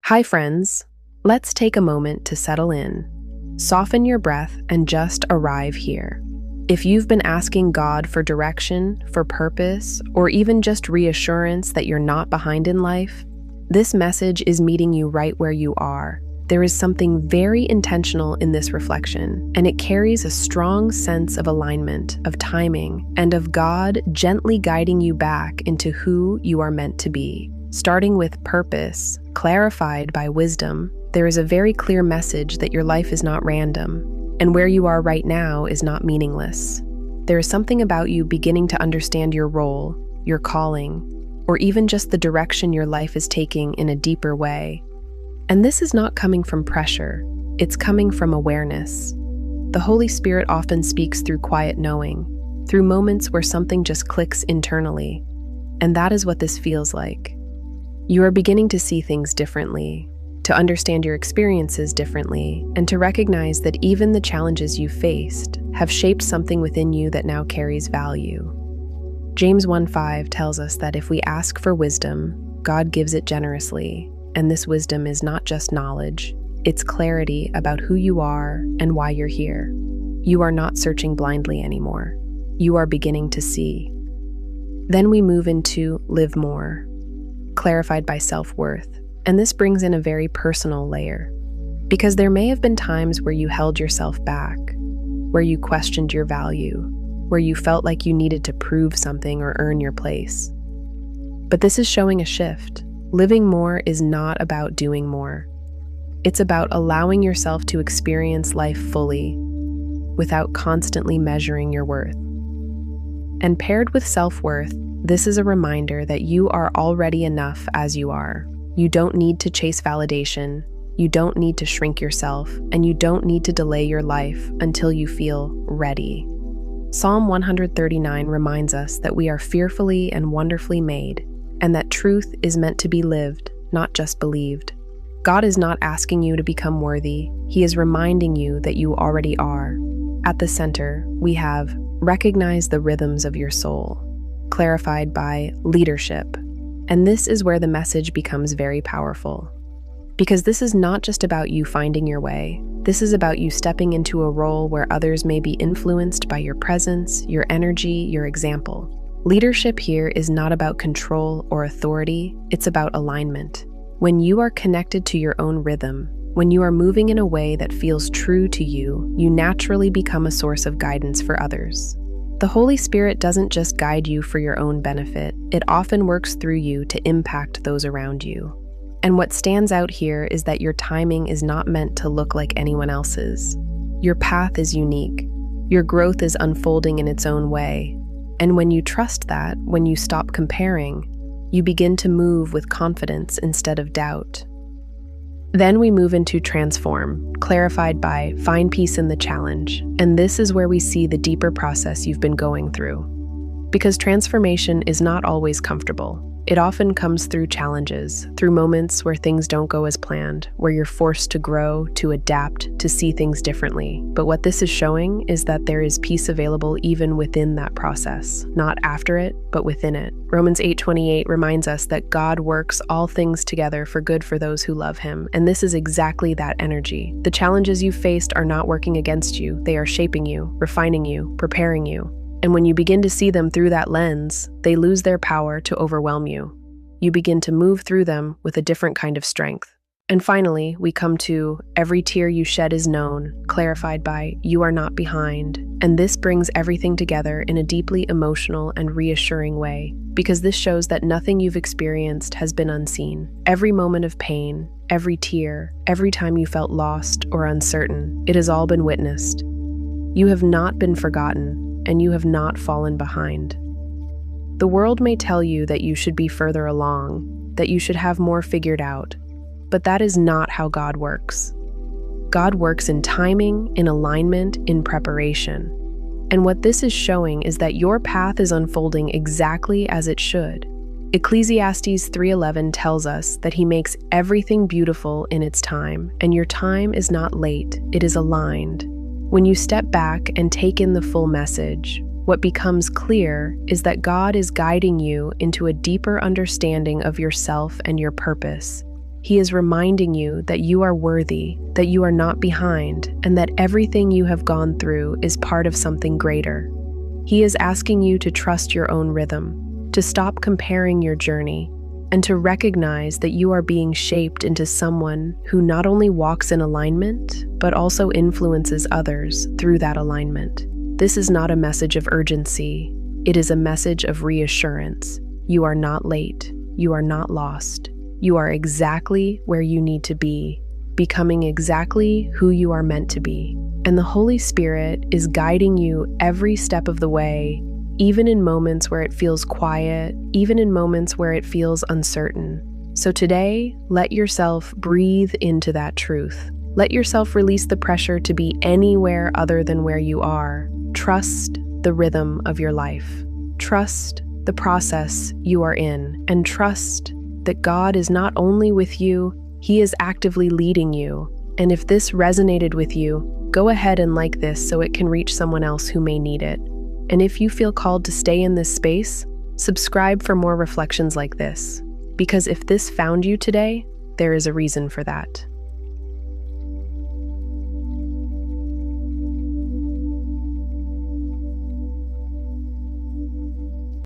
Hi, friends. Let's take a moment to settle in. Soften your breath and just arrive here. If you've been asking God for direction, for purpose, or even just reassurance that you're not behind in life, this message is meeting you right where you are. There is something very intentional in this reflection, and it carries a strong sense of alignment, of timing, and of God gently guiding you back into who you are meant to be. Starting with purpose, clarified by wisdom, there is a very clear message that your life is not random, and where you are right now is not meaningless. There is something about you beginning to understand your role, your calling, or even just the direction your life is taking in a deeper way. And this is not coming from pressure, it's coming from awareness. The Holy Spirit often speaks through quiet knowing, through moments where something just clicks internally. And that is what this feels like. You are beginning to see things differently, to understand your experiences differently, and to recognize that even the challenges you faced have shaped something within you that now carries value. James 1:5 tells us that if we ask for wisdom, God gives it generously. And this wisdom is not just knowledge, it's clarity about who you are and why you're here. You are not searching blindly anymore. You are beginning to see. Then we move into live more, clarified by self-worth. And this brings in a very personal layer. Because there may have been times where you held yourself back, where you questioned your value, where you felt like you needed to prove something or earn your place. But this is showing a shift. Living more is not about doing more. It's about allowing yourself to experience life fully without constantly measuring your worth. And paired with self-worth, this is a reminder that you are already enough as you are. You don't need to chase validation, you don't need to shrink yourself, and you don't need to delay your life until you feel ready. Psalm 139 reminds us that we are fearfully and wonderfully made, and that truth is meant to be lived, not just believed. God is not asking you to become worthy, He is reminding you that you already are. At the center, we have recognize the rhythms of your soul, clarified by leadership. And this is where the message becomes very powerful. Because this is not just about you finding your way, this is about you stepping into a role where others may be influenced by your presence, your energy, your example. Leadership here is not about control or authority, it's about alignment. When you are connected to your own rhythm, when you are moving in a way that feels true to you, you naturally become a source of guidance for others. The Holy Spirit doesn't just guide you for your own benefit, it often works through you to impact those around you. And what stands out here is that your timing is not meant to look like anyone else's. Your path is unique. Your growth is unfolding in its own way. And when you trust that, when you stop comparing, you begin to move with confidence instead of doubt. Then we move into transform, clarified by find peace in the challenge. And this is where we see the deeper process you've been going through. Because transformation is not always comfortable. It often comes through challenges, through moments where things don't go as planned, where you're forced to grow, to adapt, to see things differently. But what this is showing is that there is peace available even within that process, not after it, but within it. Romans 8:28 reminds us that God works all things together for good for those who love Him, and this is exactly that energy. The challenges you've faced are not working against you, they are shaping you, refining you, preparing you. And when you begin to see them through that lens, they lose their power to overwhelm you. You begin to move through them with a different kind of strength. And finally, we come to every tear you shed is known, clarified by you are not behind. And this brings everything together in a deeply emotional and reassuring way, because this shows that nothing you've experienced has been unseen. Every moment of pain, every tear, every time you felt lost or uncertain, it has all been witnessed. You have not been forgotten, and you have not fallen behind. The world may tell you that you should be further along, that you should have more figured out, but that is not how God works. God works in timing, in alignment, in preparation. And what this is showing is that your path is unfolding exactly as it should. Ecclesiastes 3:11 tells us that He makes everything beautiful in its time, and your time is not late, it is aligned. When you step back and take in the full message, what becomes clear is that God is guiding you into a deeper understanding of yourself and your purpose. He is reminding you that you are worthy, that you are not behind, and that everything you have gone through is part of something greater. He is asking you to trust your own rhythm, to stop comparing your journey, and to recognize that you are being shaped into someone who not only walks in alignment, but also influences others through that alignment. This is not a message of urgency. It is a message of reassurance. You are not late. You are not lost. You are exactly where you need to be, becoming exactly who you are meant to be. And the Holy Spirit is guiding you every step of the way, even in moments where it feels quiet, even in moments where it feels uncertain. So today, let yourself breathe into that truth. Let yourself release the pressure to be anywhere other than where you are. Trust the rhythm of your life. Trust the process you are in, and trust that God is not only with you, He is actively leading you. And if this resonated with you, go ahead and like this so it can reach someone else who may need it. And if you feel called to stay in this space, subscribe for more reflections like this. Because if this found you today, there is a reason for that.